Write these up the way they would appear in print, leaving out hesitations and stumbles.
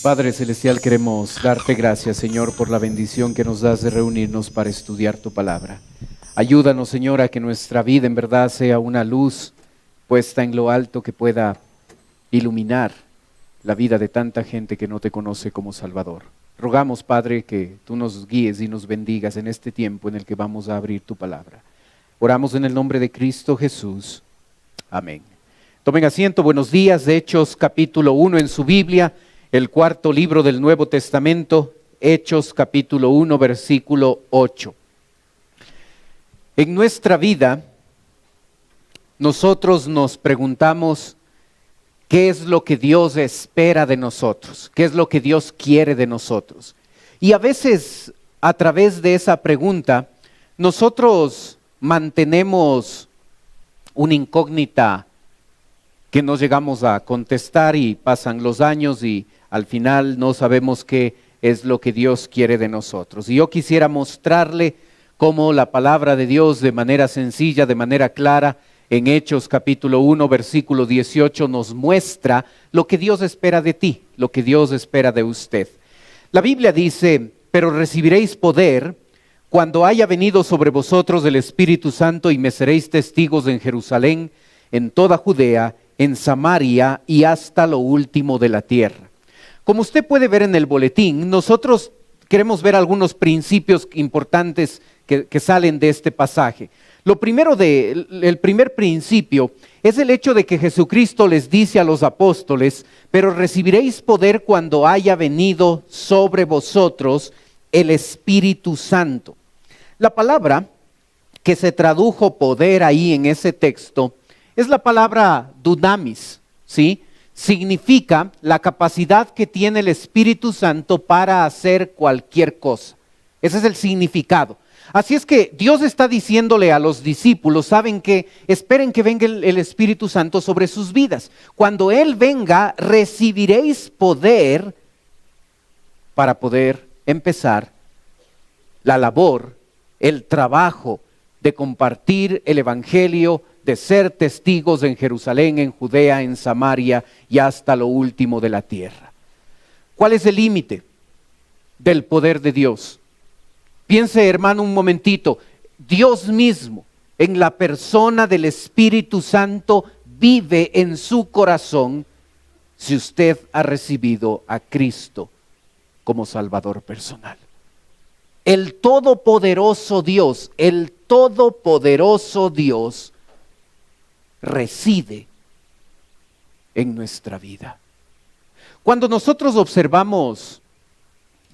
Padre Celestial, queremos darte gracias, Señor, por la bendición que nos das de reunirnos para estudiar tu palabra. Ayúdanos, Señor, a que nuestra vida en verdad sea una luz puesta en lo alto que pueda iluminar la vida de tanta gente que no te conoce como Salvador. Rogamos, Padre, que tú nos guíes y nos bendigas en este tiempo en el que vamos a abrir tu palabra. Oramos en el nombre de Cristo Jesús. Amén. Tomen asiento, buenos días. De Hechos capítulo 1 en su Biblia, el cuarto libro del Nuevo Testamento, Hechos capítulo 1, versículo 8. En nuestra vida, nosotros nos preguntamos qué es lo que Dios espera de nosotros, qué es lo que Dios quiere de nosotros. Y a veces, a través de esa pregunta, nosotros mantenemos una incógnita que no llegamos a contestar y pasan los años y al final no sabemos qué es lo que Dios quiere de nosotros. Y yo quisiera mostrarle cómo la palabra de Dios de manera sencilla, de manera clara, en Hechos capítulo 1, versículo 18 nos muestra lo que Dios espera de ti, lo que Dios espera de usted. La Biblia dice, pero recibiréis poder cuando haya venido sobre vosotros el Espíritu Santo y me seréis testigos en Jerusalén, en toda Judea, en Samaria y hasta lo último de la tierra. Como usted puede ver en el boletín, nosotros queremos ver algunos principios importantes que salen de este pasaje. El primer principio es el hecho de que Jesucristo les dice a los apóstoles, pero recibiréis poder cuando haya venido sobre vosotros el Espíritu Santo. La palabra que se tradujo poder ahí en ese texto es la palabra dunamis, ¿sí? Significa la capacidad que tiene el Espíritu Santo para hacer cualquier cosa. Ese es el significado. Así es que Dios está diciéndole a los discípulos, ¿saben qué? Esperen que venga el Espíritu Santo sobre sus vidas. Cuando Él venga, recibiréis poder para poder empezar la labor, el trabajo de compartir el Evangelio, de ser testigos en Jerusalén, en Judea, en Samaria y hasta lo último de la tierra. ¿Cuál es el límite del poder de Dios? Piense, hermano, un momentito. Dios mismo, en la persona del Espíritu Santo, vive en su corazón si usted ha recibido a Cristo como Salvador personal. El todopoderoso Dios reside en nuestra vida. Cuando nosotros observamos,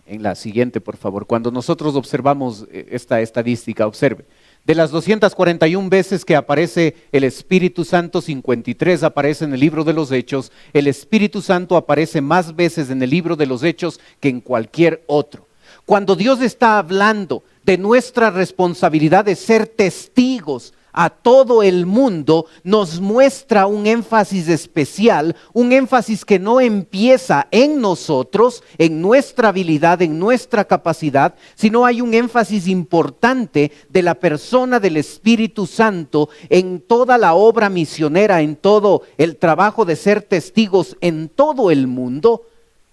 en la siguiente por favor, cuando nosotros observamos esta estadística, observe, de las 241 veces que aparece el Espíritu Santo, 53 aparece en el libro de los Hechos. El Espíritu Santo aparece más veces en el libro de los Hechos que en cualquier otro. Cuando Dios está hablando de nuestra responsabilidad de ser testigos a todo el mundo, nos muestra un énfasis especial, un énfasis que no empieza en nosotros, en nuestra habilidad, en nuestra capacidad, sino hay un énfasis importante de la persona del Espíritu Santo en toda la obra misionera, en todo el trabajo de ser testigos en todo el mundo.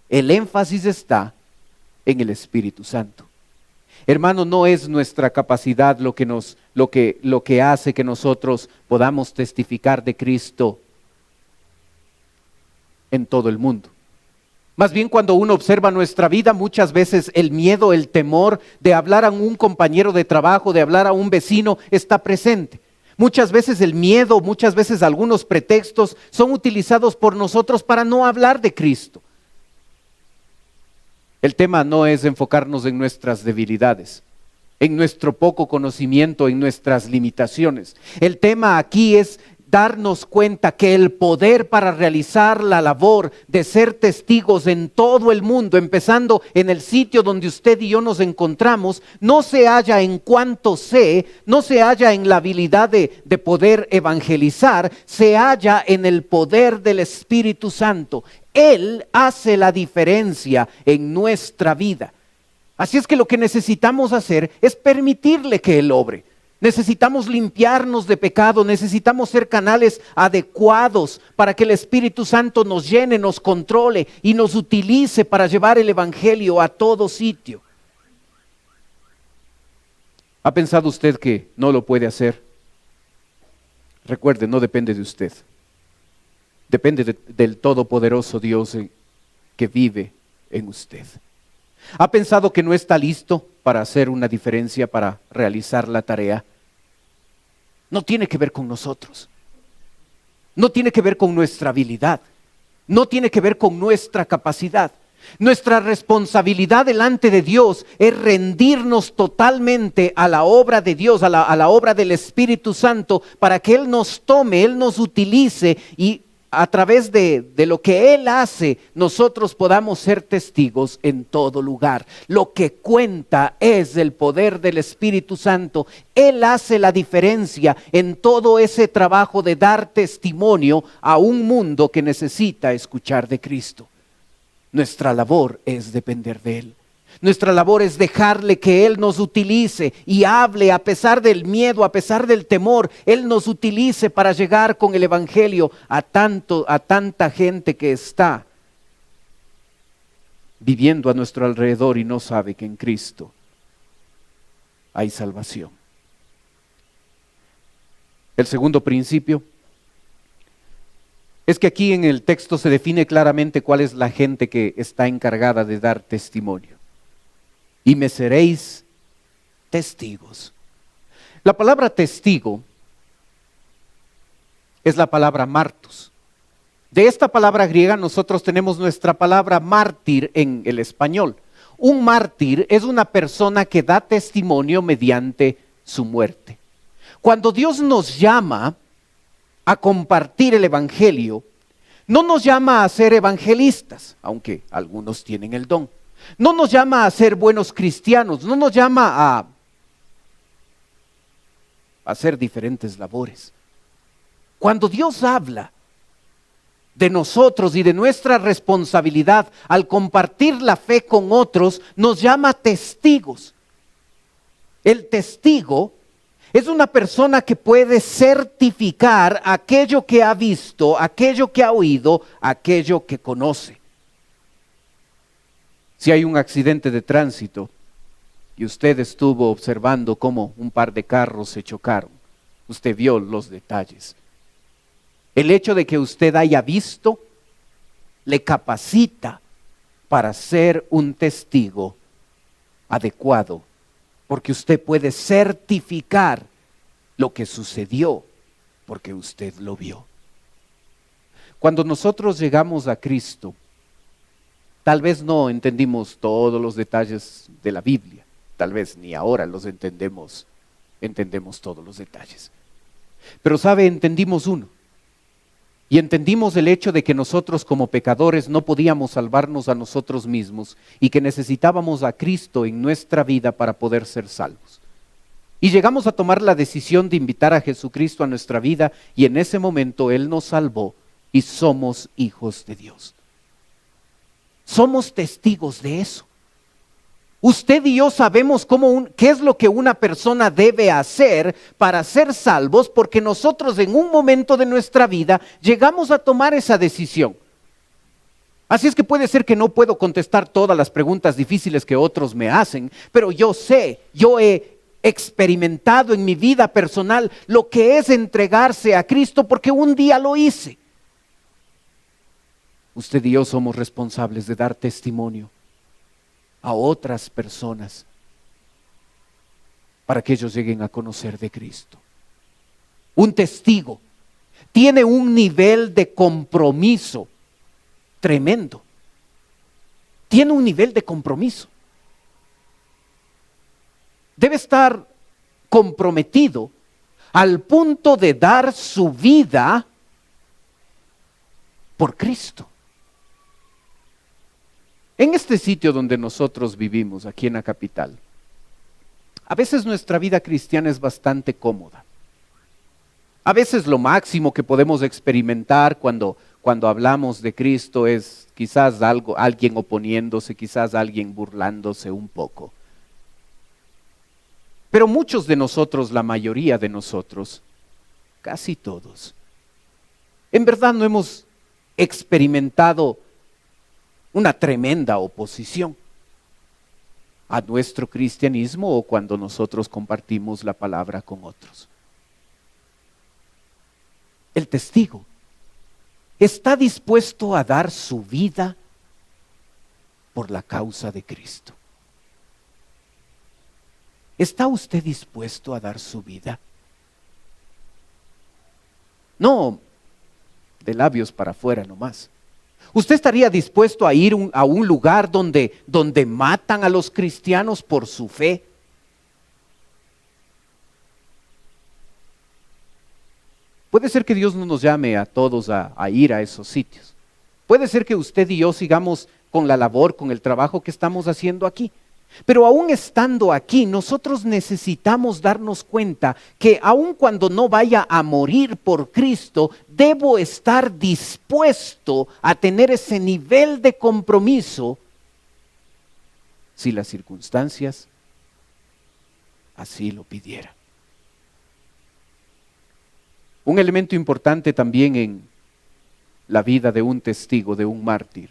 El énfasis está en el Espíritu Santo. Hermano, no es nuestra capacidad lo que hace que nosotros podamos testificar de Cristo en todo el mundo. Más bien, cuando uno observa nuestra vida, muchas veces el miedo, el temor de hablar a un compañero de trabajo, de hablar a un vecino, está presente. Muchas veces el miedo, muchas veces algunos pretextos son utilizados por nosotros para no hablar de Cristo. El tema no es enfocarnos en nuestras debilidades, en nuestro poco conocimiento, en nuestras limitaciones. El tema aquí es darnos cuenta que el poder para realizar la labor de ser testigos en todo el mundo, empezando en el sitio donde usted y yo nos encontramos, no se halla en cuanto sé, no se halla en la habilidad de poder evangelizar, se halla en el poder del Espíritu Santo. Él hace la diferencia en nuestra vida. Así es que lo que necesitamos hacer es permitirle que Él obre. Necesitamos limpiarnos de pecado, necesitamos ser canales adecuados para que el Espíritu Santo nos llene, nos controle y nos utilice para llevar el Evangelio a todo sitio. ¿Ha pensado usted que no lo puede hacer? Recuerde, no depende de usted. Depende del Todopoderoso Dios que vive en usted. ¿Ha pensado que no está listo para hacer una diferencia, para realizar la tarea? No tiene que ver con nosotros. No tiene que ver con nuestra habilidad. No tiene que ver con nuestra capacidad. Nuestra responsabilidad delante de Dios es rendirnos totalmente a la obra de Dios, a la obra del Espíritu Santo, para que Él nos tome, Él nos utilice y a través de lo que Él hace, nosotros podamos ser testigos en todo lugar. Lo que cuenta es el poder del Espíritu Santo. Él hace la diferencia en todo ese trabajo de dar testimonio a un mundo que necesita escuchar de Cristo. Nuestra labor es depender de Él. Nuestra labor es dejarle que Él nos utilice y hable a pesar del miedo, a pesar del temor. Él nos utilice para llegar con el Evangelio a tanta gente que está viviendo a nuestro alrededor y no sabe que en Cristo hay salvación. El segundo principio es que aquí en el texto se define claramente cuál es la gente que está encargada de dar testimonio. Y me seréis testigos. La palabra testigo es la palabra martus. De esta palabra griega nosotros tenemos nuestra palabra mártir en el español. Un mártir es una persona que da testimonio mediante su muerte. Cuando Dios nos llama a compartir el Evangelio, no nos llama a ser evangelistas, aunque algunos tienen el don. No nos llama a ser buenos cristianos, no nos llama a hacer diferentes labores. Cuando Dios habla de nosotros y de nuestra responsabilidad al compartir la fe con otros, nos llama testigos. El testigo es una persona que puede certificar aquello que ha visto, aquello que ha oído, aquello que conoce. Si hay un accidente de tránsito y usted estuvo observando cómo un par de carros se chocaron, usted vio los detalles. El hecho de que usted haya visto le capacita para ser un testigo adecuado, porque usted puede certificar lo que sucedió, porque usted lo vio. Cuando nosotros llegamos a Cristo, tal vez no entendimos todos los detalles de la Biblia, tal vez ni ahora los entendemos todos los detalles. Pero sabe, entendimos uno, y entendimos el hecho de que nosotros como pecadores no podíamos salvarnos a nosotros mismos y que necesitábamos a Cristo en nuestra vida para poder ser salvos. Y llegamos a tomar la decisión de invitar a Jesucristo a nuestra vida y en ese momento Él nos salvó y somos hijos de Dios. Somos testigos de eso. Usted y yo sabemos qué es lo que una persona debe hacer para ser salvos, porque nosotros en un momento de nuestra vida llegamos a tomar esa decisión. Así es que puede ser que no puedo contestar todas las preguntas difíciles que otros me hacen, pero yo sé, yo he experimentado en mi vida personal lo que es entregarse a Cristo, porque un día lo hice. Usted y yo somos responsables de dar testimonio a otras personas para que ellos lleguen a conocer de Cristo. Un testigo tiene un nivel de compromiso tremendo. Tiene un nivel de compromiso. Debe estar comprometido al punto de dar su vida por Cristo. En este sitio donde nosotros vivimos, aquí en la capital, a veces nuestra vida cristiana es bastante cómoda. A veces lo máximo que podemos experimentar cuando hablamos de Cristo es quizás alguien oponiéndose, quizás alguien burlándose un poco. Pero muchos de nosotros, la mayoría de nosotros, casi todos, en verdad no hemos experimentado una tremenda oposición a nuestro cristianismo o cuando nosotros compartimos la palabra con otros. El testigo está dispuesto a dar su vida por la causa de Cristo. ¿Está usted dispuesto a dar su vida? No de labios para afuera nomás. ¿Usted estaría dispuesto a ir a un lugar donde matan a los cristianos por su fe? Puede ser que Dios no nos llame a todos a ir a esos sitios. Puede ser que usted y yo sigamos con la labor, con el trabajo que estamos haciendo aquí. Pero aún estando aquí, nosotros necesitamos darnos cuenta que aun cuando no vaya a morir por Cristo, debo estar dispuesto a tener ese nivel de compromiso si las circunstancias así lo pidieran. Un elemento importante también en la vida de un testigo, de un mártir,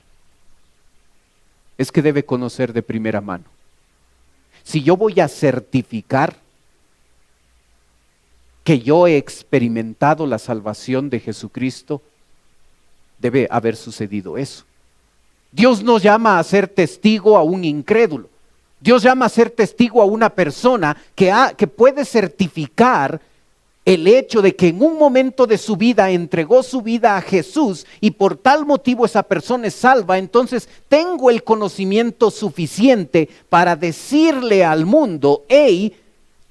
es que debe conocer de primera mano. Si yo voy a certificar que yo he experimentado la salvación de Jesucristo, debe haber sucedido eso. Dios no llama a ser testigo a un incrédulo. Dios llama a ser testigo a una persona que puede certificar el hecho de que en un momento de su vida entregó su vida a Jesús y por tal motivo esa persona es salva. Entonces tengo el conocimiento suficiente para decirle al mundo: hey,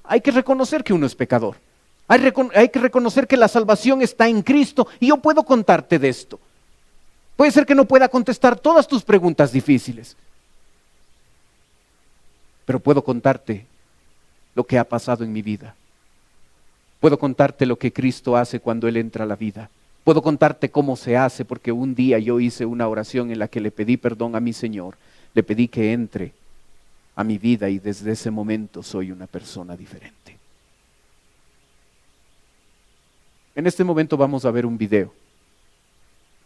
hay que reconocer que uno es pecador. Hay que reconocer que la salvación está en Cristo y yo puedo contarte de esto. Puede ser que no pueda contestar todas tus preguntas difíciles, pero puedo contarte lo que ha pasado en mi vida. Puedo contarte lo que Cristo hace cuando Él entra a la vida. Puedo contarte cómo se hace, porque un día yo hice una oración en la que le pedí perdón a mi Señor. Le pedí que entre a mi vida y desde ese momento soy una persona diferente. En este momento vamos a ver un video.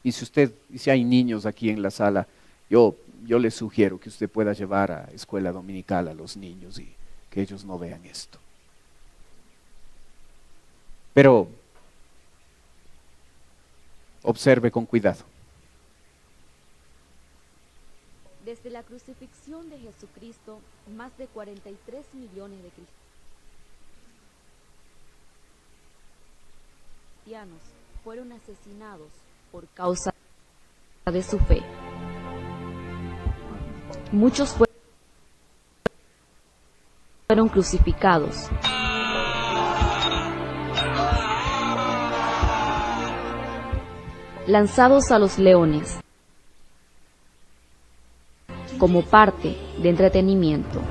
Y si hay niños aquí en la sala, yo les sugiero que usted pueda llevar a escuela dominical a los niños y que ellos no vean esto. Pero observe con cuidado. Desde la crucifixión de Jesucristo, más de 43 millones de cristianos fueron asesinados por causa de su fe. Muchos fueron crucificados. Lanzados a los leones como parte de entretenimiento.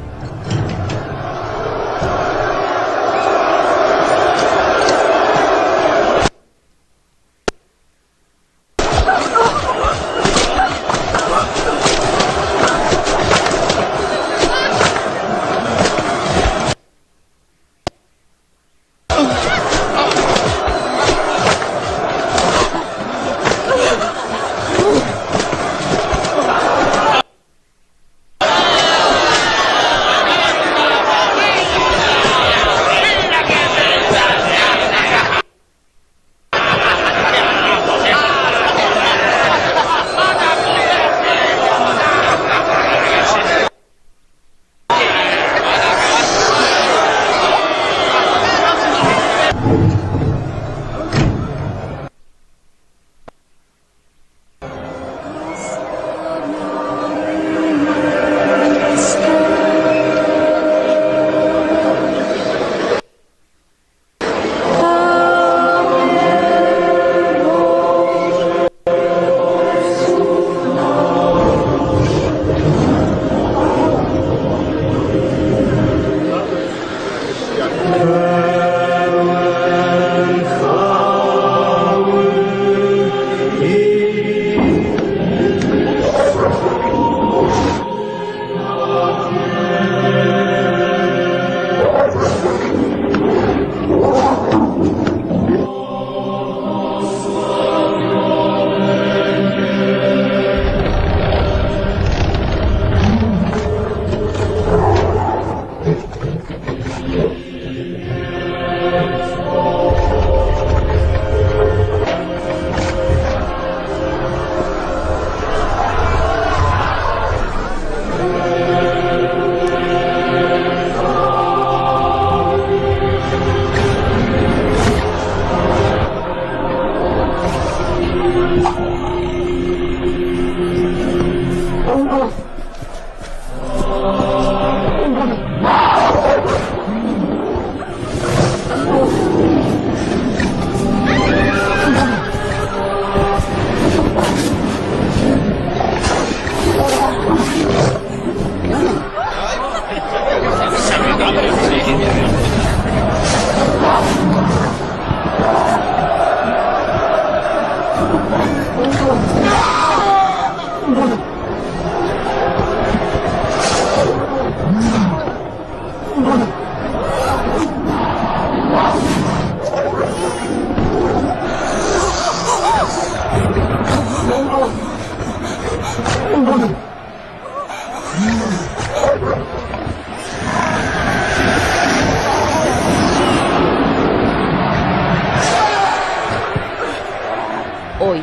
Hoy,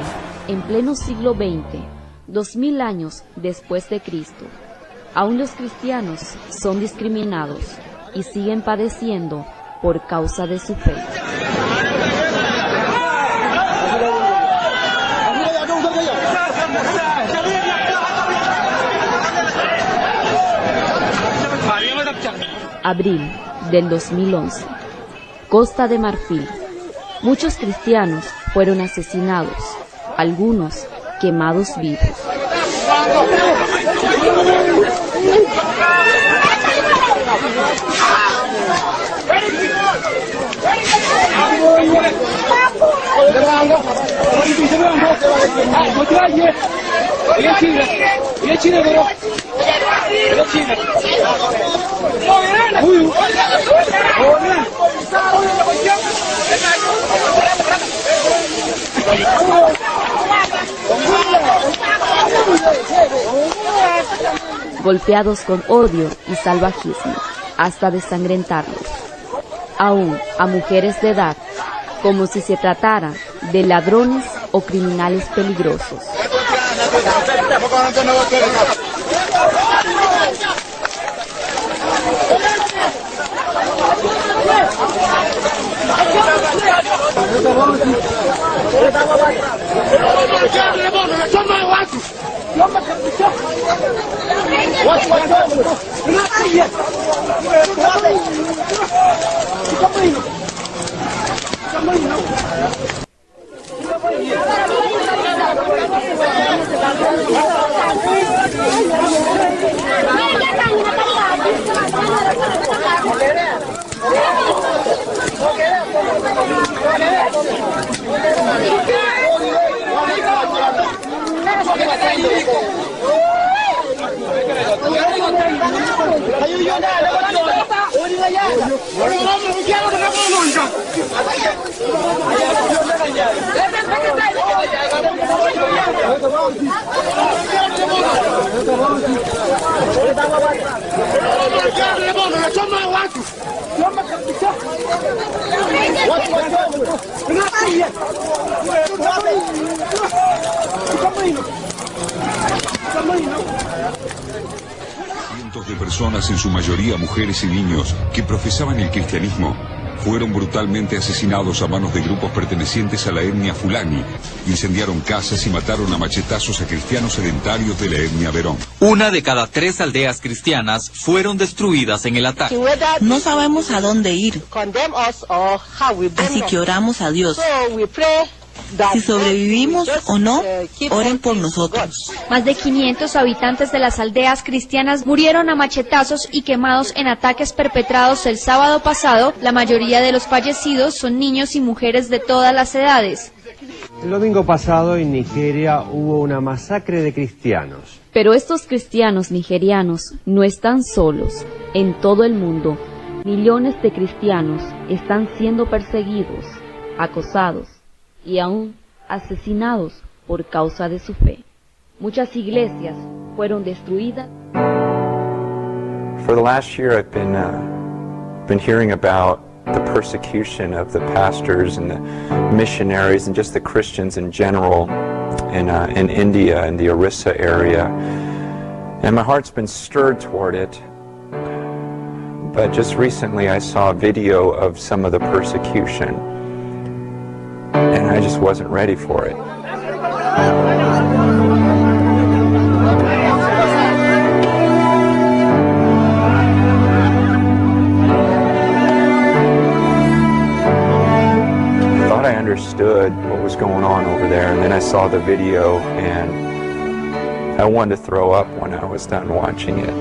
en pleno siglo XX, 2000 años después de Cristo, aún los cristianos son discriminados y siguen padeciendo por causa de su fe. Abril del 2011, Costa de Marfil. Muchos cristianos fueron asesinados, algunos quemados vivos. Golpeados con odio y salvajismo, hasta desangrentarlos. Aún a mujeres de edad, como si se tratara de ladrones o criminales peligrosos. Cientos de personas, en su mayoría mujeres y niños, que profesaban el cristianismo, fueron brutalmente asesinados a manos de grupos pertenecientes a la etnia Fulani. Incendiaron casas y mataron a machetazos a cristianos sedentarios de la etnia Verón. 1 de cada 3 aldeas cristianas fueron destruidas en el ataque. No sabemos a dónde ir, así que oramos a Dios. Si sobrevivimos o no, oren por nosotros. Más de 500 habitantes de las aldeas cristianas murieron a machetazos y quemados en ataques perpetrados el sábado pasado. La mayoría de los fallecidos son niños y mujeres de todas las edades. El domingo pasado en Nigeria hubo una masacre de cristianos. Pero estos cristianos nigerianos no están solos. En todo el mundo, millones de cristianos están siendo perseguidos, acosados y aún asesinados por causa de su fe. Muchas iglesias fueron destruidas. For the last year I've been hearing about the persecution of the pastors and the missionaries and just the Christians in general in India, in the Orissa area. And my heart's been stirred toward it. But just recently I saw a video of some of the persecution, and I just wasn't ready for it. I thought I understood what was going on over there, and then I saw the video, and I wanted to throw up when I was done watching it.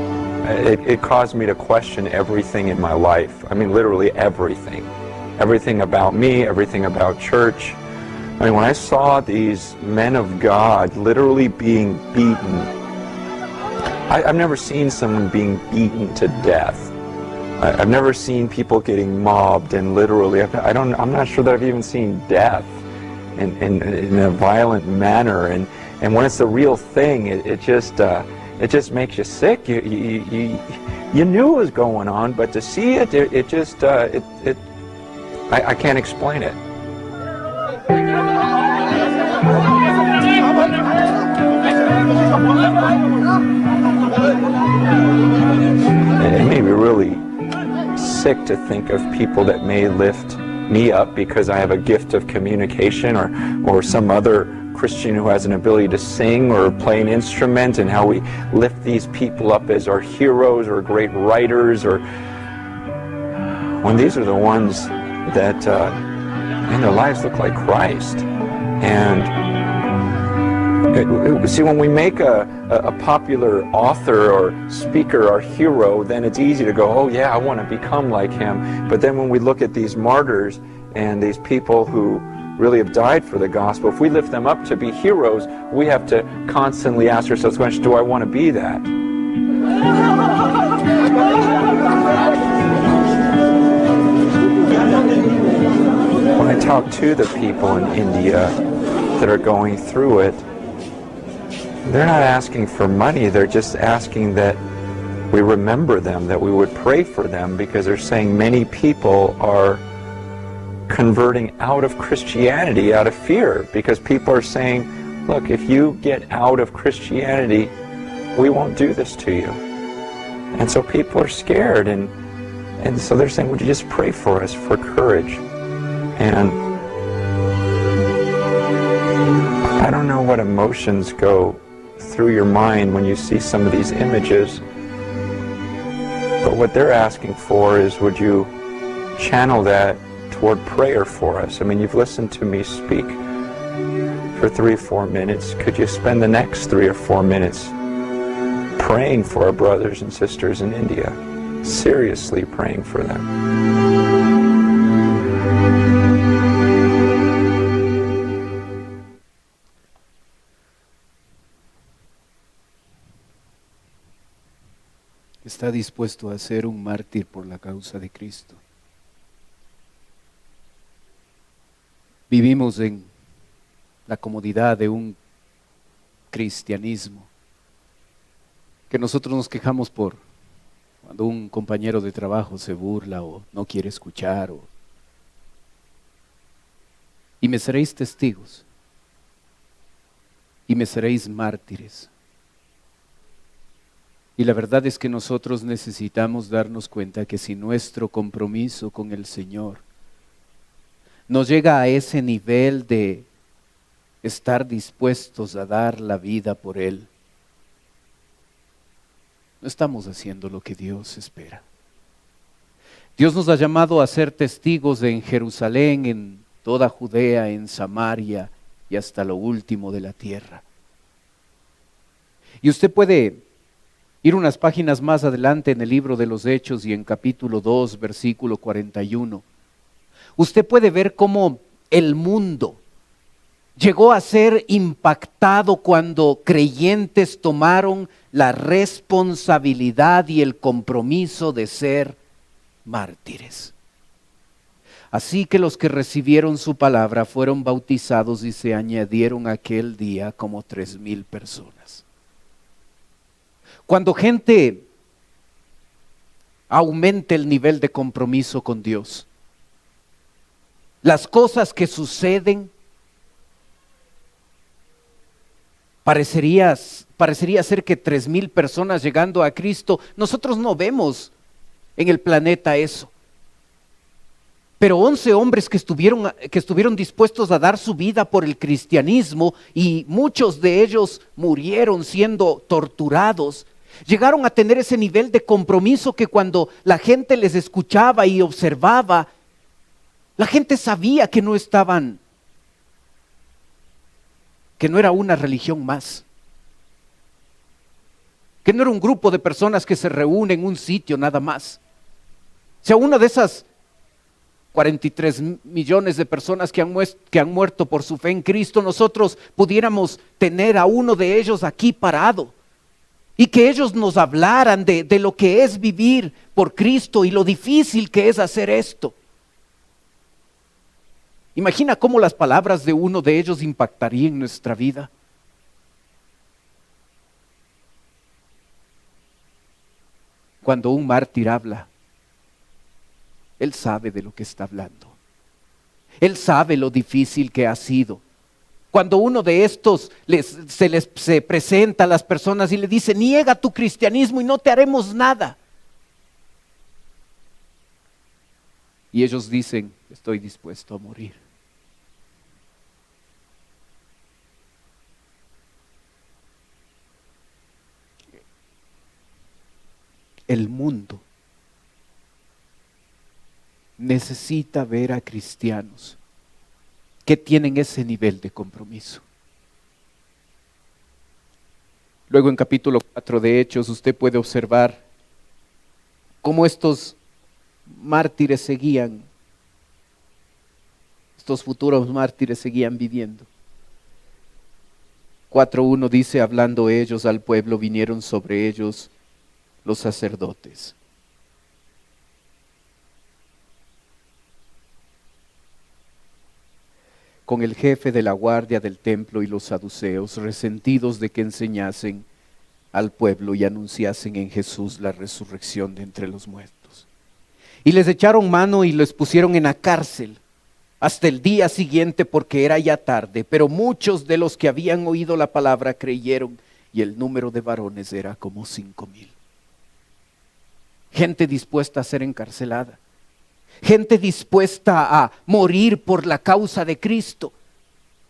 It caused me to question everything in my life. I mean, literally everything. Everything about me, everything about church. I mean, when I saw these men of God literally being beaten, I've never seen someone being beaten to death. I've never seen people getting mobbed and literally, I'm not sure that I've even seen death in a violent manner, and when it's the real thing, it just makes you sick. You knew it was going on, but to see it, I can't explain it. It made me really sick to think of people that may lift me up because I have a gift of communication, or some other Christian who has an ability to sing or play an instrument, and how we lift these people up as our heroes or great writers, or when these are the ones that in their lives look like Christ. And see, when we make a popular author or speaker our hero, then it's easy to go, oh yeah, I want to become like him. But then when we look at these martyrs and these people who really have died for the gospel, if we lift them up to be heroes, we have to constantly ask ourselves the question, do I want to be that? When I talk to the people in India that are going through it, they're not asking for money, they're just asking that we remember them, that we would pray for them, because they're saying many people are converting out of Christianity out of fear, because people are saying, look, if you get out of Christianity, we won't do this to you. And so people are scared, and so they're saying, would you just pray for us for courage? And I don't know what emotions go through your mind when you see some of these images, but what they're asking for is, would you channel that toward prayer for us? I mean, you've listened to me speak for 3 or 4 minutes. Could you spend the next 3 or 4 minutes praying for our brothers and sisters in India? Seriously praying for them. Está dispuesto a ser un mártir por la causa de Cristo. Vivimos en la comodidad de un cristianismo, que nosotros nos quejamos por cuando un compañero de trabajo se burla o no quiere escuchar. Y me seréis testigos, y me seréis mártires. Y la verdad es que nosotros necesitamos darnos cuenta que si nuestro compromiso con el Señor nos llega a ese nivel de estar dispuestos a dar la vida por Él, no estamos haciendo lo que Dios espera. Dios nos ha llamado a ser testigos en Jerusalén, en toda Judea, en Samaria y hasta lo último de la tierra. Y usted puede ir unas páginas más adelante en el libro de los Hechos y en capítulo 2, versículo 41. Usted puede ver cómo el mundo llegó a ser impactado cuando creyentes tomaron la responsabilidad y el compromiso de ser mártires. Así que los que recibieron su palabra fueron bautizados y se añadieron aquel día como 3,000 personas. Cuando gente aumenta el nivel de compromiso con Dios, las cosas que suceden parecería ser que 3,000 personas llegando a Cristo, nosotros no vemos en el planeta eso. Pero 11 hombres que estuvieron dispuestos a dar su vida por el cristianismo, y muchos de ellos murieron siendo torturados, llegaron a tener ese nivel de compromiso que cuando la gente les escuchaba y observaba, la gente sabía que no era una religión más, que no era un grupo de personas que se reúnen en un sitio nada más. O sea, una de esas 43 millones de personas que han muerto por su fe en Cristo, nosotros pudiéramos tener a uno de ellos aquí parado y que ellos nos hablaran de lo que es vivir por Cristo y lo difícil que es hacer esto. Imagina cómo las palabras de uno de ellos impactarían nuestra vida. Cuando un mártir habla, él sabe de lo que está hablando. Él sabe lo difícil que ha sido. Cuando uno de estos se presenta a las personas y le dice, niega tu cristianismo y no te haremos nada. Y ellos dicen, estoy dispuesto a morir. El mundo necesita ver a cristianos que tienen ese nivel de compromiso. Luego en capítulo 4 de Hechos usted puede observar cómo estos mártires seguían, estos futuros mártires seguían viviendo. 4:1 dice, hablando ellos al pueblo, vinieron sobre ellos los sacerdotes. Con el jefe de la guardia del templo y los saduceos, resentidos de que enseñasen al pueblo y anunciasen en Jesús la resurrección de entre los muertos. Y les echaron mano y les pusieron en la cárcel hasta el día siguiente, porque era ya tarde, pero muchos de los que habían oído la palabra creyeron, y el número de varones era como 5,000. Gente dispuesta a ser encarcelada. Gente dispuesta a morir por la causa de Cristo.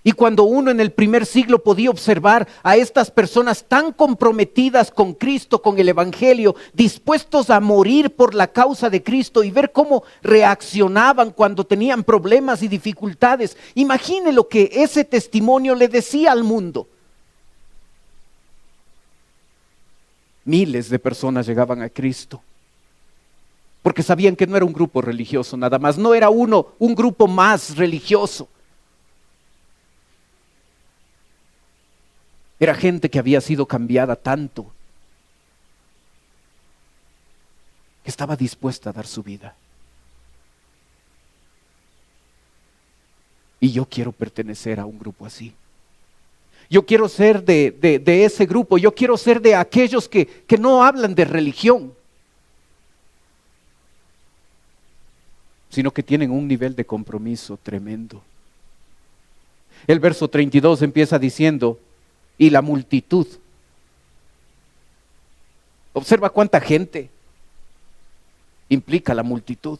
Y cuando uno en el primer siglo podía observar a estas personas tan comprometidas con Cristo, con el Evangelio, dispuestos a morir por la causa de Cristo y ver cómo reaccionaban cuando tenían problemas y dificultades, imagine lo que ese testimonio le decía al mundo. Miles de personas llegaban a Cristo, porque sabían que no era un grupo religioso nada más, no era un grupo más religioso. Era gente que había sido cambiada tanto, que estaba dispuesta a dar su vida. Y yo quiero pertenecer a un grupo así. Yo quiero ser de ese grupo, yo quiero ser de aquellos que no hablan de religión, sino que tienen un nivel de compromiso tremendo. El verso 32 empieza diciendo, y la multitud. Observa cuánta gente implica la multitud.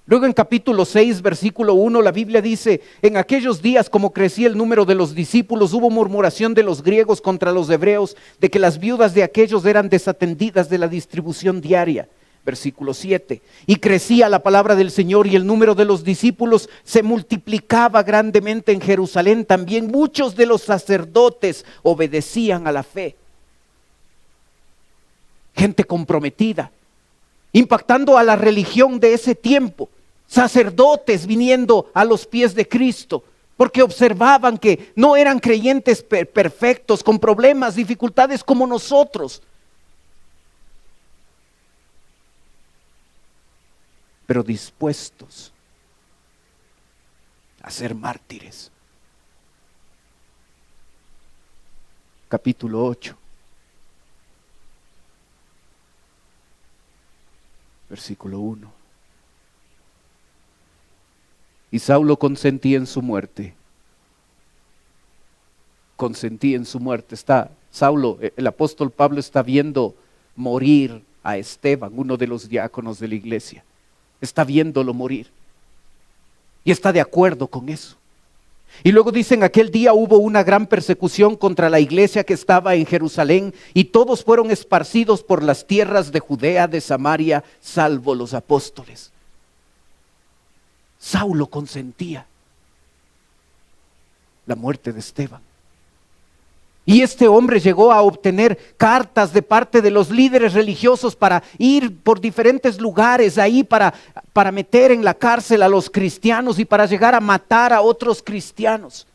Luego en capítulo 6, versículo 1, la Biblia dice, en aquellos días, como crecía el número de los discípulos, hubo murmuración de los griegos contra los hebreos, de que las viudas de aquellos eran desatendidas de la distribución diaria. Versículo 7, y crecía la palabra del Señor y el número de los discípulos se multiplicaba grandemente en Jerusalén. También muchos de los sacerdotes obedecían a la fe. Gente comprometida, impactando a la religión de ese tiempo. Sacerdotes viniendo a los pies de Cristo, porque observaban que no eran creyentes perfectos, con problemas, dificultades como nosotros, pero dispuestos a ser mártires. Capítulo 8, versículo 1. Y Saulo consentía en su muerte. Consentía en su muerte. Saulo, el apóstol Pablo está viendo morir a Esteban, uno de los diáconos de la iglesia. Está viéndolo morir y está de acuerdo con eso. Y luego dicen, aquel día hubo una gran persecución contra la iglesia que estaba en Jerusalén, y todos fueron esparcidos por las tierras de Judea, de Samaria, salvo los apóstoles. Saulo consentía la muerte de Esteban. Y este hombre llegó a obtener cartas de parte de los líderes religiosos para ir por diferentes lugares ahí para meter en la cárcel a los cristianos y para llegar a matar a otros cristianos.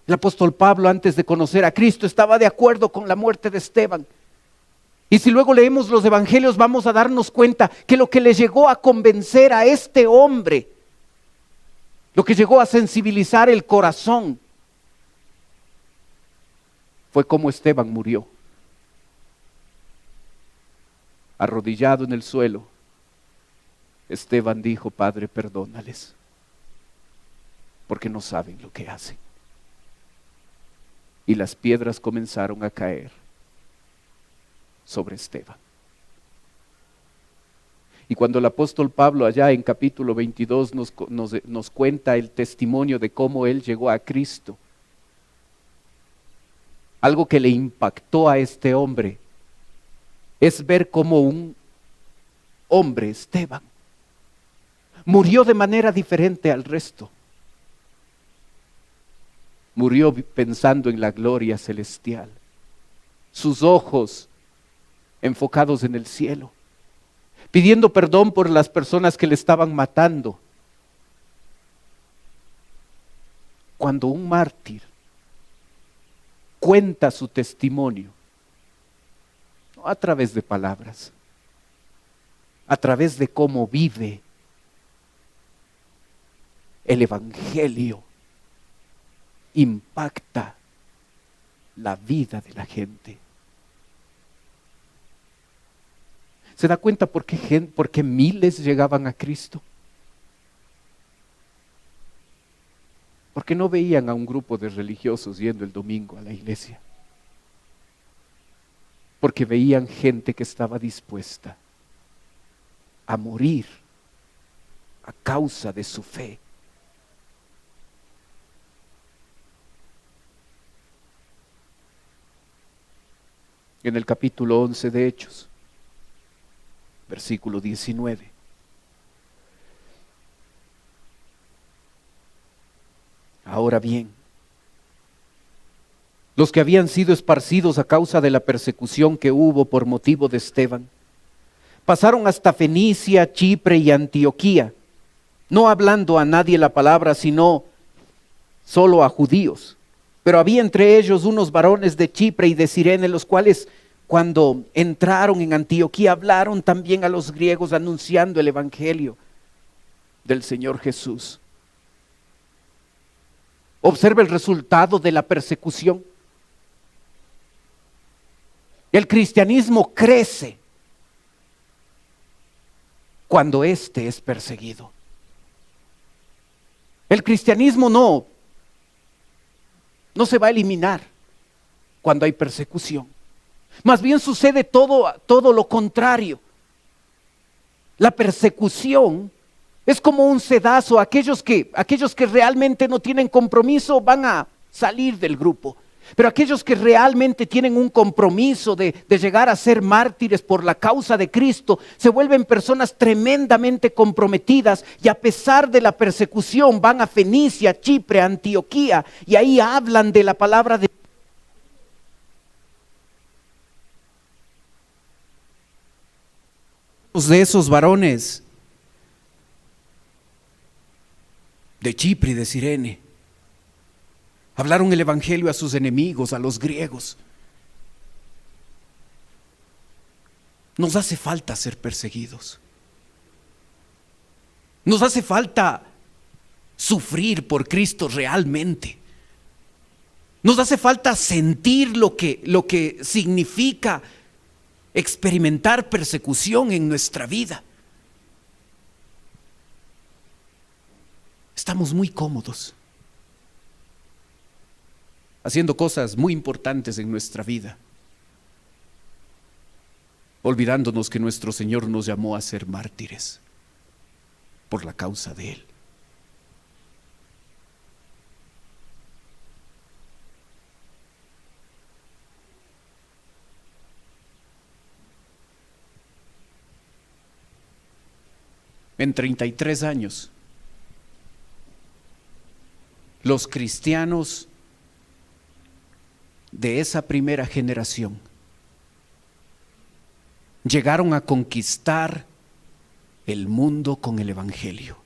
El apóstol Pablo, antes de conocer a Cristo, estaba de acuerdo con la muerte de Esteban. Y si luego leemos los evangelios, vamos a darnos cuenta que lo que le llegó a convencer a este hombre lo que llegó a sensibilizar el corazón, fue cómo Esteban murió. Arrodillado en el suelo, Esteban dijo: Padre, perdónales, porque no saben lo que hacen. Y las piedras comenzaron a caer sobre Esteban. Y cuando el apóstol Pablo allá en capítulo 22 nos cuenta el testimonio de cómo él llegó a Cristo, algo que le impactó a este hombre es ver cómo un hombre, Esteban, murió de manera diferente al resto. Murió pensando en la gloria celestial, sus ojos enfocados en el cielo, pidiendo perdón por las personas que le estaban matando. Cuando un mártir cuenta su testimonio, no a través de palabras, a través de cómo vive el evangelio, impacta la vida de la gente. ¿Se da cuenta por qué miles llegaban a Cristo? Porque no veían a un grupo de religiosos yendo el domingo a la iglesia. Porque veían gente que estaba dispuesta a morir a causa de su fe. En el capítulo 11 de Hechos, versículo 19. Ahora bien, los que habían sido esparcidos a causa de la persecución que hubo por motivo de Esteban, pasaron hasta Fenicia, Chipre y Antioquía, no hablando a nadie la palabra, sino solo a judíos. Pero había entre ellos unos varones de Chipre y de Cirene, los cuales cuando entraron en Antioquía hablaron también a los griegos anunciando el evangelio del Señor Jesús. Observa el resultado de la persecución. El cristianismo crece cuando éste es perseguido. El cristianismo no se va a eliminar cuando hay persecución. Más bien sucede todo lo contrario. La persecución es como un sedazo. Aquellos que realmente no tienen compromiso van a salir del grupo. Pero aquellos que realmente tienen un compromiso de llegar a ser mártires por la causa de Cristo, se vuelven personas tremendamente comprometidas y a pesar de la persecución van a Fenicia, Chipre, Antioquía y ahí hablan de la palabra de Dios. De esos varones de Chipre y de Cirene hablaron el evangelio a sus enemigos, a los griegos. Nos hace falta ser perseguidos. Nos hace falta sufrir por Cristo realmente. Nos hace falta sentir lo que significa experimentar persecución en nuestra vida. Estamos muy cómodos haciendo cosas muy importantes en nuestra vida, olvidándonos que nuestro Señor nos llamó a ser mártires por la causa de Él. En 33 años, los cristianos de esa primera generación llegaron a conquistar el mundo con el evangelio.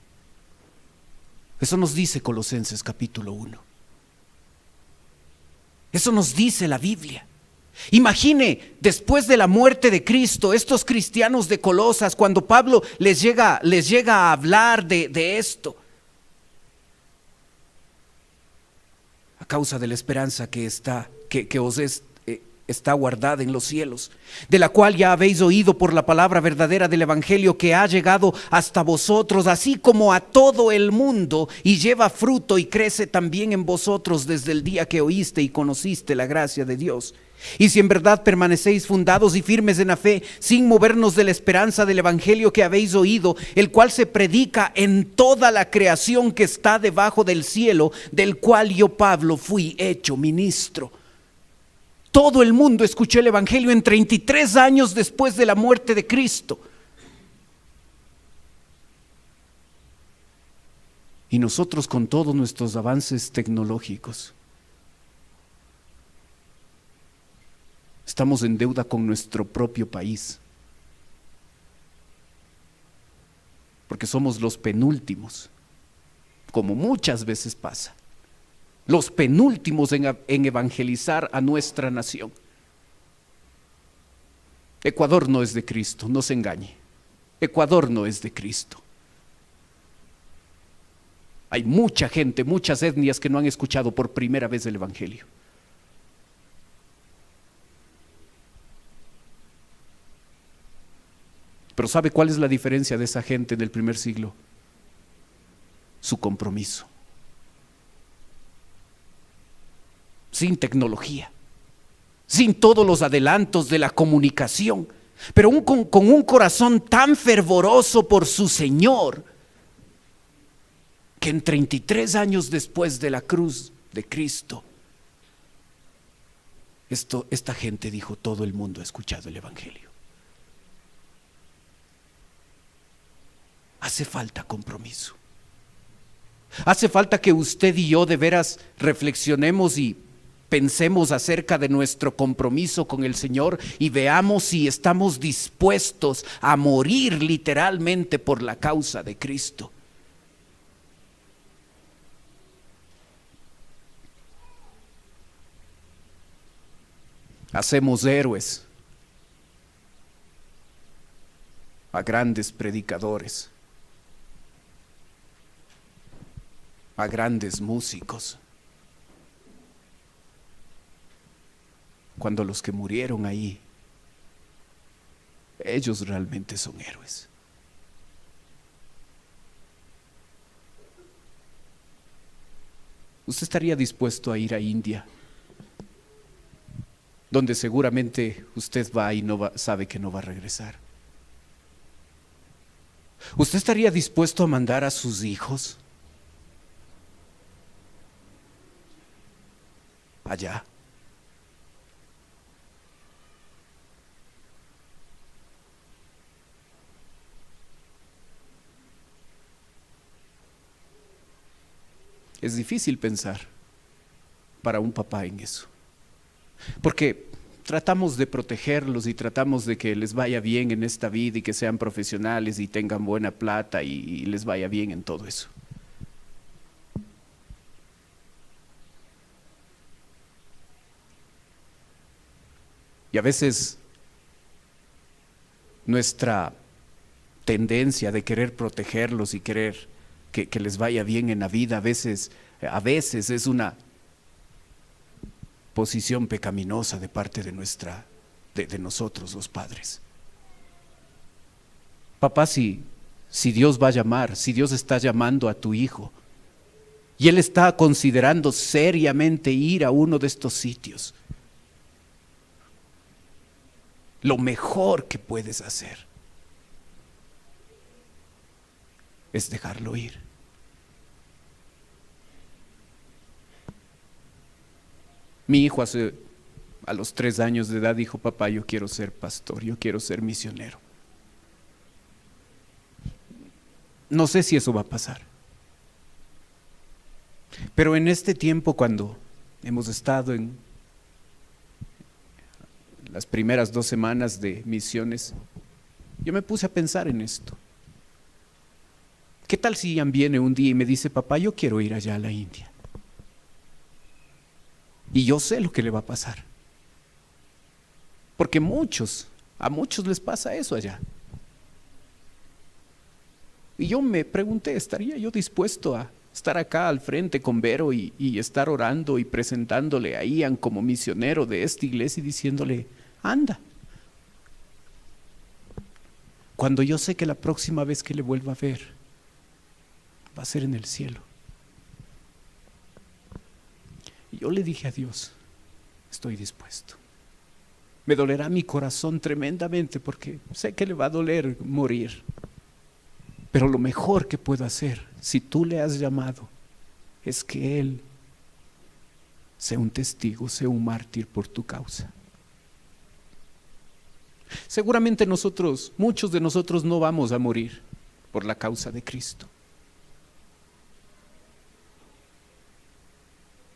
Eso nos dice Colosenses capítulo 1. Eso nos dice la Biblia. Imagine, después de la muerte de Cristo, estos cristianos de Colosas, cuando Pablo les llega a hablar de esto, causa de la esperanza que os está guardada en los cielos, de la cual ya habéis oído por la palabra verdadera del Evangelio, que ha llegado hasta vosotros, así como a todo el mundo, y lleva fruto y crece también en vosotros desde el día que oíste y conociste la gracia de Dios. Y si en verdad permanecéis fundados y firmes en la fe, sin movernos de la esperanza del Evangelio que habéis oído, el cual se predica en toda la creación que está debajo del cielo, del cual yo, Pablo, fui hecho ministro. Todo el mundo escuchó el Evangelio en 33 años después de la muerte de Cristo. Y nosotros, con todos nuestros avances tecnológicos, estamos en deuda con nuestro propio país, porque somos los penúltimos, como muchas veces pasa, los penúltimos en evangelizar a nuestra nación. Ecuador no es de Cristo, no se engañe. Ecuador no es de Cristo. Hay mucha gente, muchas etnias que no han escuchado por primera vez el Evangelio. Pero ¿sabe cuál es la diferencia de esa gente del primer siglo? Su compromiso. Sin tecnología, sin todos los adelantos de la comunicación, pero con un corazón tan fervoroso por su Señor, que en 33 años después de la cruz de Cristo, esta gente dijo: todo el mundo ha escuchado el Evangelio. Hace falta compromiso. Hace falta que usted y yo de veras reflexionemos y pensemos acerca de nuestro compromiso con el Señor y veamos si estamos dispuestos a morir literalmente por la causa de Cristo. Hacemos héroes a grandes predicadores, a grandes músicos, cuando los que murieron ahí, ellos realmente son héroes. ¿Usted estaría dispuesto a ir a India, donde seguramente usted va y sabe que no va a regresar? ¿Usted estaría dispuesto a mandar a sus hijos allá? Es difícil pensar para un papá en eso, porque tratamos de protegerlos y tratamos de que les vaya bien en esta vida y que sean profesionales y tengan buena plata y les vaya bien en todo eso. Y a veces nuestra tendencia de querer protegerlos y querer que les vaya bien en la vida, a veces es una posición pecaminosa de parte de nosotros los padres. Papá, si Dios va a llamar, si Dios está llamando a tu hijo y él está considerando seriamente ir a uno de estos sitios, lo mejor que puedes hacer es dejarlo ir. Mi hijo a los 3 años de edad dijo: papá, yo quiero ser pastor, yo quiero ser misionero. No sé si eso va a pasar, pero en este tiempo, cuando hemos estado en las primeras 2 semanas de misiones, yo me puse a pensar en esto. ¿Qué tal si Ian viene un día y me dice: papá, yo quiero ir allá a la India? Y yo sé lo que le va a pasar, porque a muchos les pasa eso allá. Y yo me pregunté: ¿estaría yo dispuesto estar acá al frente con Vero y estar orando y presentándole a Ian como misionero de esta iglesia y diciéndole, anda. Cuando yo sé que la próxima vez que le vuelva a ver va a ser en el cielo. Y yo le dije a Dios, estoy dispuesto. Me dolerá mi corazón tremendamente porque sé que le va a doler morir. Pero lo mejor que puedo hacer, si tú le has llamado, es que Él sea un testigo, sea un mártir por tu causa. Seguramente muchos de nosotros no vamos a morir por la causa de Cristo.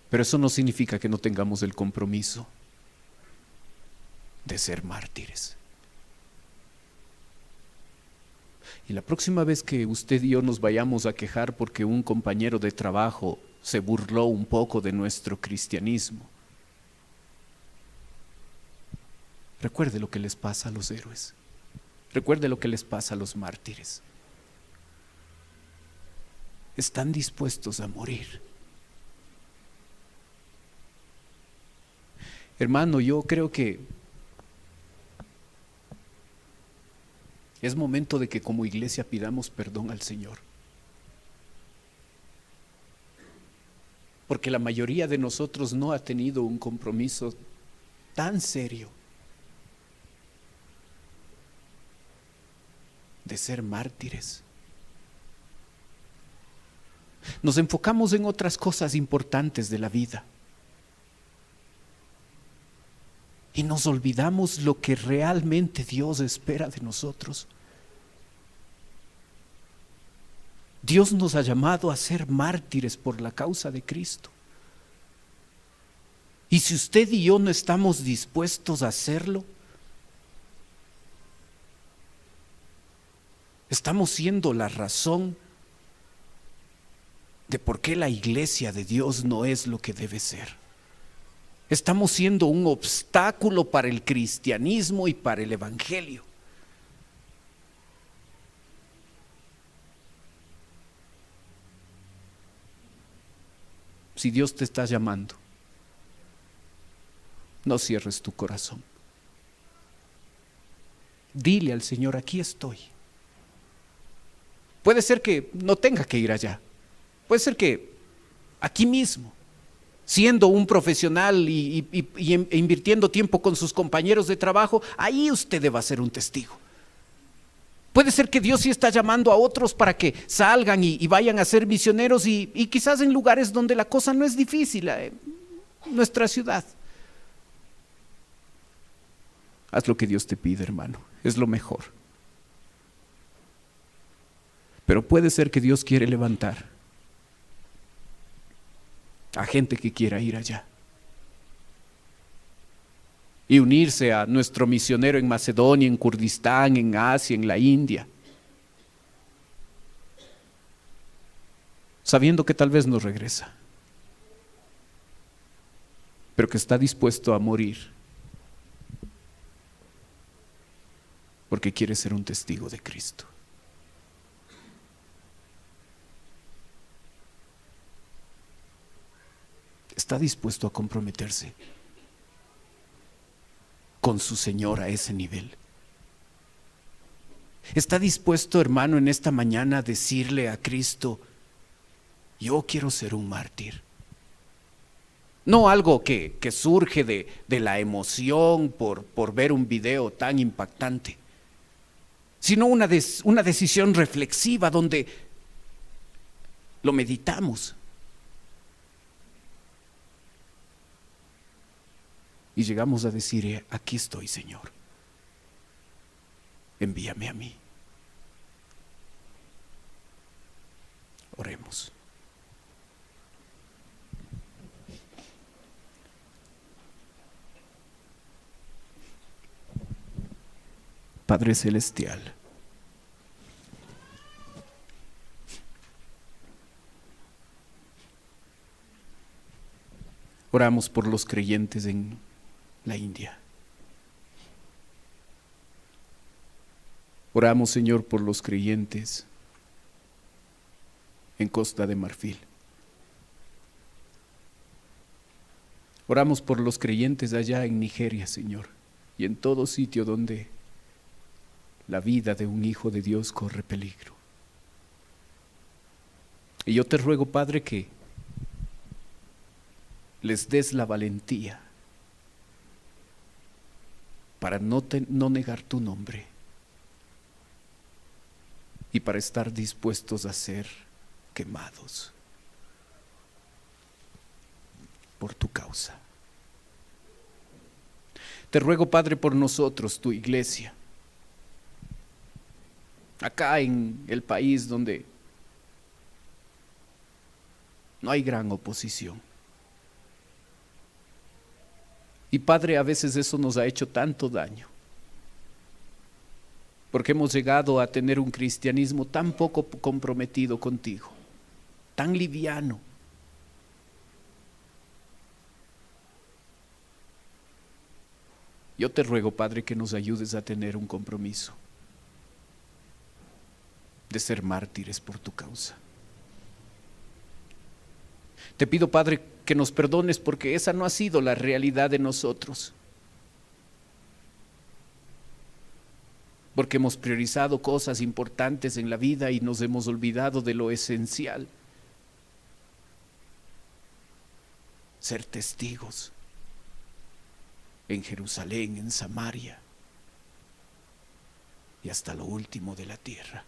Pero eso no significa que no tengamos el compromiso de ser mártires. Y la próxima vez que usted y yo nos vayamos a quejar porque un compañero de trabajo se burló un poco de nuestro cristianismo, recuerde lo que les pasa a los héroes. Recuerde lo que les pasa a los mártires. Están dispuestos a morir. Hermano, yo creo que es momento de que como iglesia pidamos perdón al Señor. Porque la mayoría de nosotros no ha tenido un compromiso tan serio de ser mártires. Nos enfocamos en otras cosas importantes de la vida y nos olvidamos lo que realmente Dios espera de nosotros. Dios nos ha llamado a ser mártires por la causa de Cristo. Y si usted y yo no estamos dispuestos a hacerlo, estamos siendo la razón de por qué la iglesia de Dios no es lo que debe ser. Estamos siendo un obstáculo para el cristianismo y para el evangelio. Si Dios te está llamando, no cierres tu corazón. Dile al Señor, aquí estoy. Puede ser que no tenga que ir allá. Puede ser que aquí mismo, siendo un profesional e invirtiendo tiempo con sus compañeros de trabajo, ahí usted deba ser un testigo. Puede ser que Dios sí está llamando a otros para que salgan y vayan a ser misioneros y quizás en lugares donde la cosa no es difícil, nuestra ciudad. Haz lo que Dios te pide, hermano, es lo mejor. Pero puede ser que Dios quiere levantar a gente que quiera ir allá y unirse a nuestro misionero en Macedonia, en Kurdistán, en Asia, en la India, sabiendo que tal vez no regresa, pero que está dispuesto a morir porque quiere ser un testigo de Cristo. Está dispuesto a comprometerse con su Señor a ese nivel. Está dispuesto, hermano, en esta mañana a decirle a Cristo, yo quiero ser un mártir. No algo que surge de la emoción por ver un video tan impactante, sino una decisión reflexiva donde lo meditamos. Y llegamos a decir, aquí estoy, Señor, envíame a mí. Oremos. Padre Celestial, oramos por los creyentes en la India. Oramos, Señor, por los creyentes en Costa de Marfil. Oramos por los creyentes allá en Nigeria, Señor, y en todo sitio donde la vida de un hijo de Dios corre peligro. Y yo te ruego, Padre, que les des la valentía para no negar tu nombre y para estar dispuestos a ser quemados por tu causa. Te ruego, Padre, por nosotros, tu iglesia, acá en el país donde no hay gran oposición. Y Padre, a veces eso nos ha hecho tanto daño, porque hemos llegado a tener un cristianismo tan poco comprometido contigo, tan liviano. Yo te ruego, Padre, que nos ayudes a tener un compromiso de ser mártires por tu causa. Te pido, Padre, que nos perdones porque esa no ha sido la realidad de nosotros. Porque hemos priorizado cosas importantes en la vida y nos hemos olvidado de lo esencial. Ser testigos en Jerusalén, en Samaria y hasta lo último de la tierra.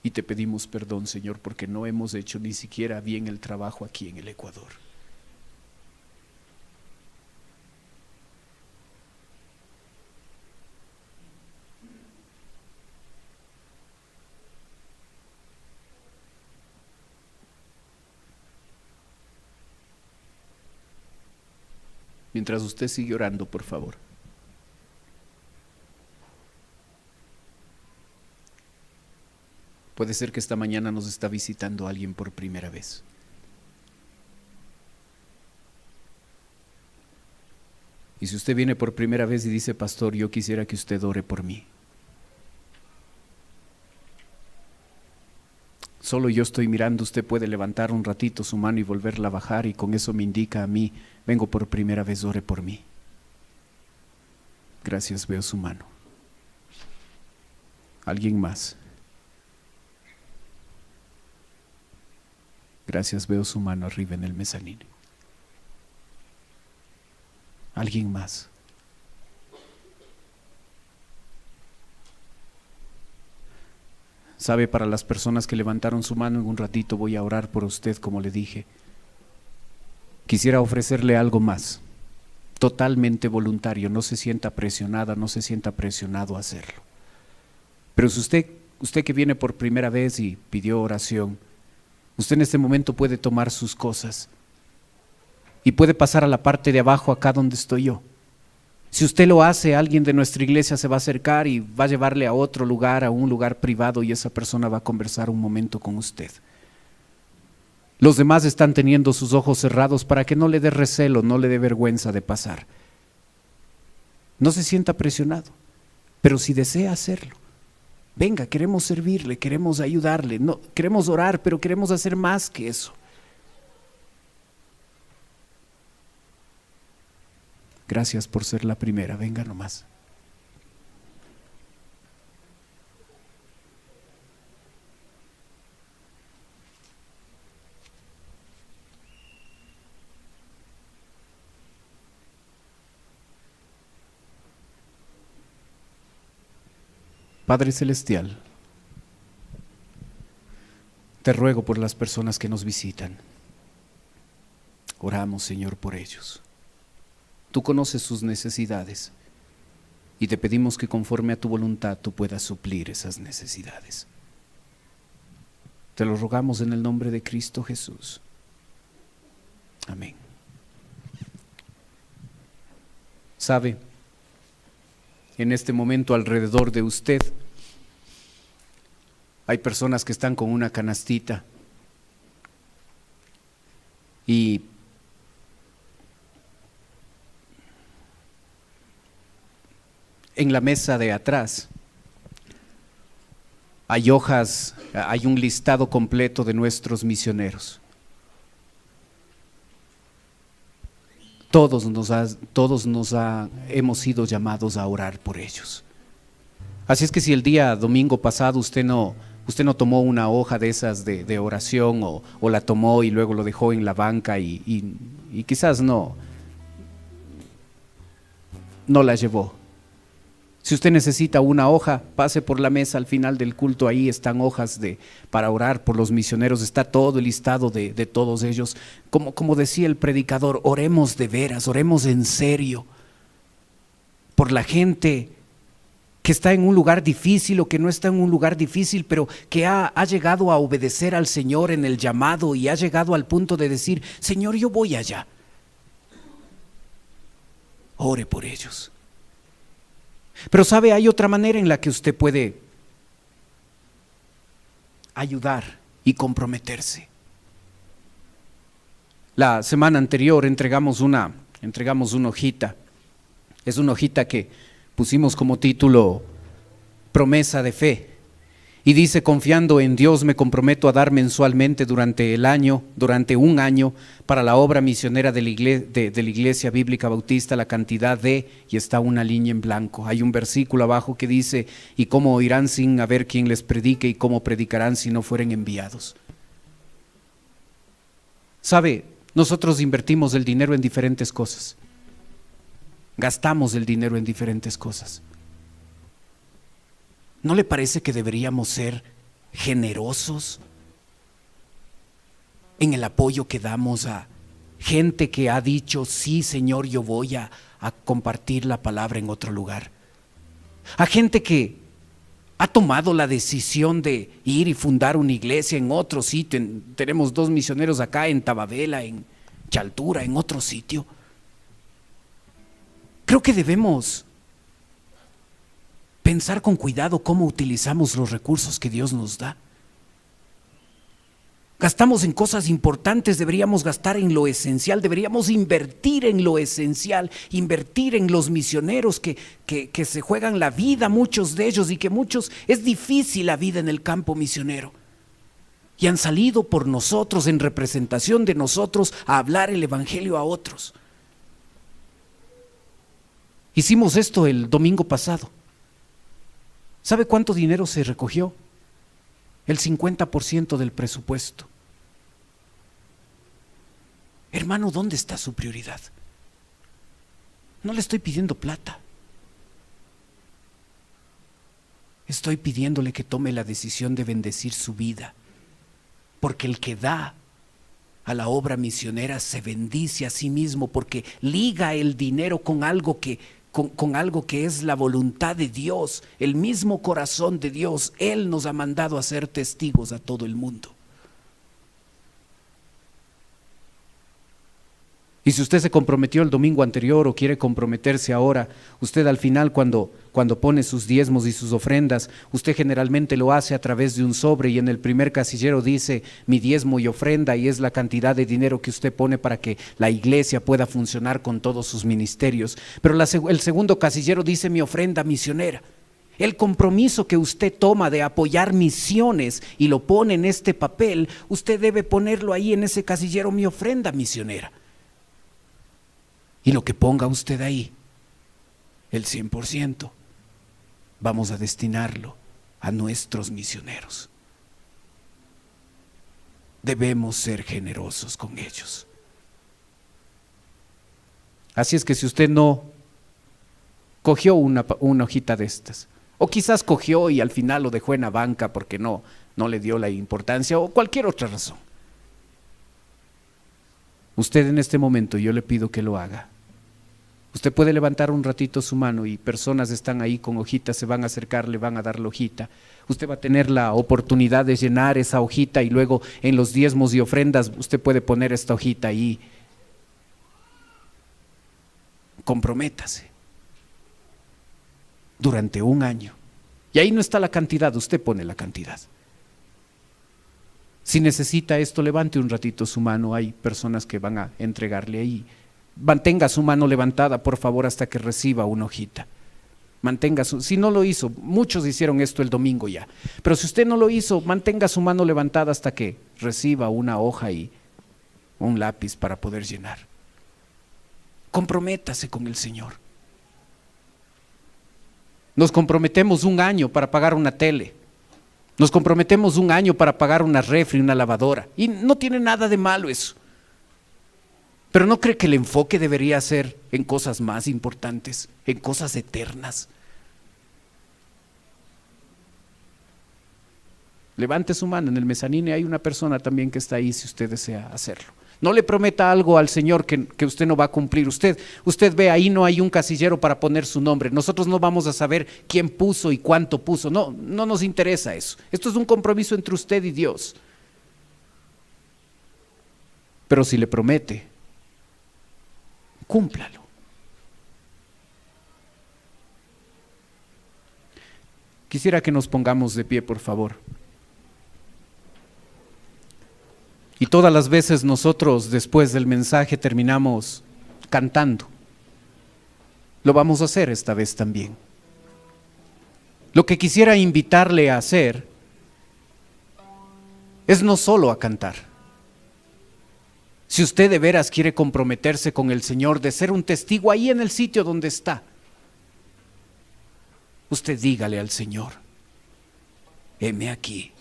Y te pedimos perdón, Señor, porque no hemos hecho ni siquiera bien el trabajo aquí en el Ecuador. Mientras usted sigue orando, por favor. Puede ser que esta mañana nos está visitando alguien por primera vez. Y si usted viene por primera vez y dice, pastor, yo quisiera que usted ore por mí. Solo yo estoy mirando, usted puede levantar un ratito su mano y volverla a bajar y con eso me indica a mí, vengo por primera vez, ore por mí. Gracias, veo su mano. ¿Alguien más? Gracias, veo su mano arriba en el mezanín. ¿Alguien más? Sabe, para las personas que levantaron su mano, en un ratito voy a orar por usted, como le dije. Quisiera ofrecerle algo más, totalmente voluntario, no se sienta presionada, no se sienta presionado a hacerlo. Pero si usted que viene por primera vez y pidió oración, usted en este momento puede tomar sus cosas y puede pasar a la parte de abajo, acá donde estoy yo. Si usted lo hace, alguien de nuestra iglesia se va a acercar y va a llevarle a otro lugar, a un lugar privado, y esa persona va a conversar un momento con usted. Los demás están teniendo sus ojos cerrados para que no le dé recelo, no le dé vergüenza de pasar. No se sienta presionado, pero si desea hacerlo, venga, queremos servirle, queremos ayudarle, no, queremos orar, pero queremos hacer más que eso. Gracias por ser la primera, venga nomás. Padre Celestial, te ruego por las personas que nos visitan. Oramos, Señor, por ellos. Tú conoces sus necesidades y te pedimos que conforme a tu voluntad tú puedas suplir esas necesidades. Te lo rogamos en el nombre de Cristo Jesús. Amén. ¿Sabe? En este momento alrededor de usted hay personas que están con una canastita y en la mesa de atrás hay hojas, hay un listado completo de nuestros misioneros. Hemos sido llamados a orar por ellos. Así es que si el día domingo pasado usted no tomó una hoja de esas de oración o la tomó y luego lo dejó en la banca y quizás no la llevó. Si usted necesita una hoja, pase por la mesa al final del culto, ahí están hojas para orar por los misioneros, está todo el listado de todos ellos. Como decía el predicador, oremos de veras, oremos en serio por la gente que está en un lugar difícil o que no está en un lugar difícil, pero que ha llegado a obedecer al Señor en el llamado y ha llegado al punto de decir, Señor, yo voy allá. Ore por ellos. Pero sabe, hay otra manera en la que usted puede ayudar y comprometerse. La semana anterior entregamos una hojita. Es una hojita que pusimos como título Promesa de Fe. Y dice, confiando en Dios me comprometo a dar mensualmente durante un año, para la obra misionera de la Iglesia Bíblica Bautista, la cantidad de, y está una línea en blanco. Hay un versículo abajo que dice, y cómo oirán sin haber quien les predique, y cómo predicarán si no fueren enviados. ¿Sabe? Nosotros invertimos el dinero en diferentes cosas. Gastamos el dinero en diferentes cosas. ¿No le parece que deberíamos ser generosos en el apoyo que damos a gente que ha dicho, sí, Señor, yo voy a compartir la palabra en otro lugar? A gente que ha tomado la decisión de ir y fundar una iglesia en otro sitio. Tenemos 2 misioneros acá en Tababela, en Chaltura, en otro sitio. Creo que debemos pensar con cuidado cómo utilizamos los recursos que Dios nos da. Gastamos en cosas importantes, deberíamos gastar en lo esencial, deberíamos invertir en lo esencial, invertir en los misioneros que se juegan la vida, muchos de ellos, y que muchos, es difícil la vida en el campo misionero. Y han salido por nosotros, en representación de nosotros, a hablar el evangelio a otros. Hicimos esto el domingo pasado. ¿Sabe cuánto dinero se recogió? El 50% del presupuesto. Hermano, ¿dónde está su prioridad? No le estoy pidiendo plata. Estoy pidiéndole que tome la decisión de bendecir su vida. Porque el que da a la obra misionera se bendice a sí mismo, porque liga el dinero con algo que es la voluntad de Dios, el mismo corazón de Dios. Él nos ha mandado a ser testigos a todo el mundo. Y si usted se comprometió el domingo anterior o quiere comprometerse ahora, usted al final cuando pone sus diezmos y sus ofrendas, usted generalmente lo hace a través de un sobre, y en el primer casillero dice mi diezmo y ofrenda, y es la cantidad de dinero que usted pone para que la iglesia pueda funcionar con todos sus ministerios. Pero el segundo casillero dice mi ofrenda misionera. El compromiso que usted toma de apoyar misiones y lo pone en este papel, usted debe ponerlo ahí en ese casillero, mi ofrenda misionera. Y lo que ponga usted ahí, el 100%, vamos a destinarlo a nuestros misioneros. Debemos ser generosos con ellos. Así es que si usted no cogió una hojita de estas, o quizás cogió y al final lo dejó en la banca porque no le dio la importancia, o cualquier otra razón, usted en este momento yo le pido que lo haga. Usted puede levantar un ratito su mano y personas están ahí con hojitas, se van a acercar, le van a dar la hojita. Usted va a tener la oportunidad de llenar esa hojita y luego en los diezmos y ofrendas usted puede poner esta hojita ahí. Comprométase durante un año. Y ahí no está la cantidad, usted pone la cantidad. Si necesita esto, levante un ratito su mano, hay personas que van a entregarle ahí. Mantenga su mano levantada, por favor, hasta que reciba una hojita. si no lo hizo, muchos hicieron esto el domingo ya, pero si usted no lo hizo, mantenga su mano levantada hasta que reciba una hoja y un lápiz para poder llenar. Comprométase con el Señor. Nos comprometemos 1 año para pagar una tele, nos comprometemos 1 año para pagar una refri, una lavadora, y no tiene nada de malo eso. Pero ¿no cree que el enfoque debería ser en cosas más importantes, en cosas eternas? Levante su mano, en el mezanine hay una persona también que está ahí si usted desea hacerlo. No le prometa algo al Señor que usted no va a cumplir. Usted ve, ahí no hay un casillero para poner su nombre. Nosotros no vamos a saber quién puso y cuánto puso. No nos interesa eso. Esto es un compromiso entre usted y Dios. Pero si le promete, cúmplalo. Quisiera que nos pongamos de pie, por favor. Y todas las veces nosotros después del mensaje terminamos cantando. Lo vamos a hacer esta vez también. Lo que quisiera invitarle a hacer es no solo a cantar. Si usted de veras quiere comprometerse con el Señor, de ser un testigo ahí en el sitio donde está, usted dígale al Señor: heme aquí,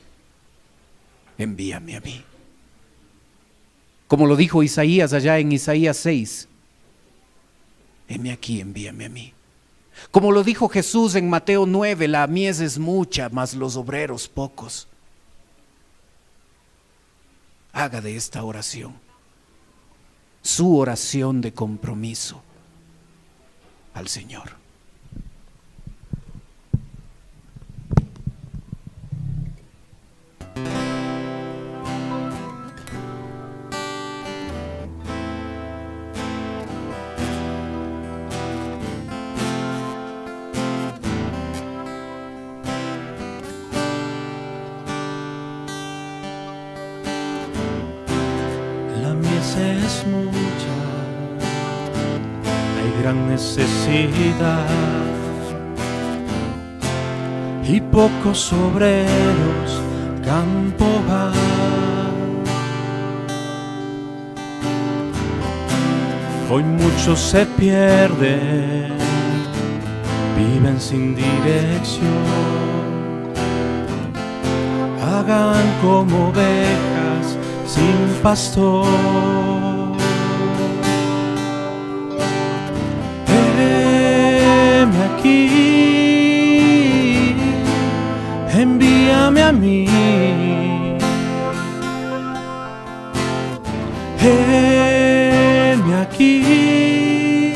envíame a mí. Como lo dijo Isaías allá en Isaías 6, heme aquí, envíame a mí. Como lo dijo Jesús en Mateo 9, la mies es mucha, mas los obreros pocos. Haga de esta oración su oración de compromiso al Señor. Es mucha, hay gran necesidad y pocos obreros campo va. Hoy muchos se pierden, viven sin dirección, hagan como ovejas sin pastor. Heme aquí, envíame a mí. Heme aquí,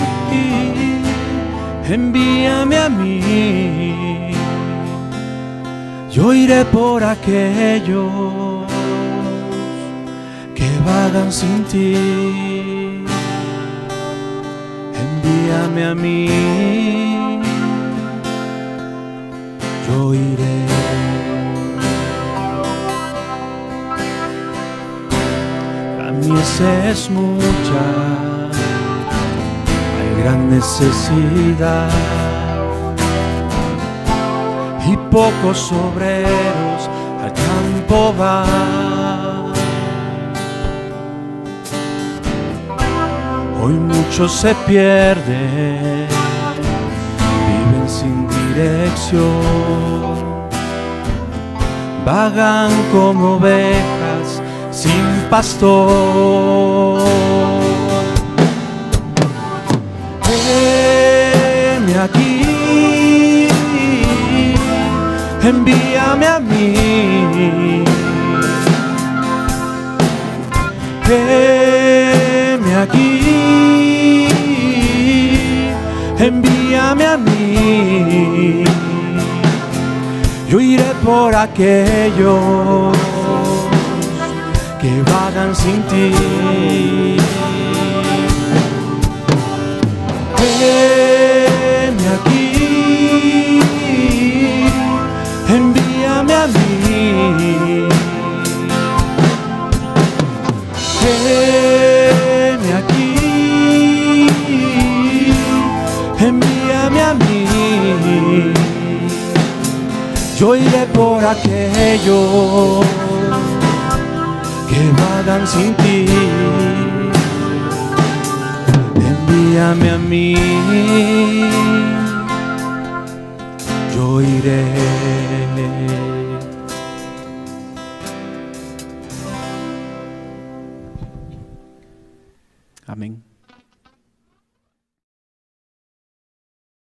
envíame a mí. Yo iré por aquellos que vagan sin ti. Envíame a mí, yo iré. La mies es mucha, hay gran necesidad y pocos obreros al campo van. Hoy muchos se pierden, viven sin dirección, vagan como ovejas sin pastor. Heme aquí, envíame a mí. Heme aquí, envíame a mí. Yo iré por aquellos que vagan sin ti. Heme aquí, envíame a mí. Heme aquí, envíame a mí. aquellos que vagan sin ti. Envíame a mí, yo iré. Amén.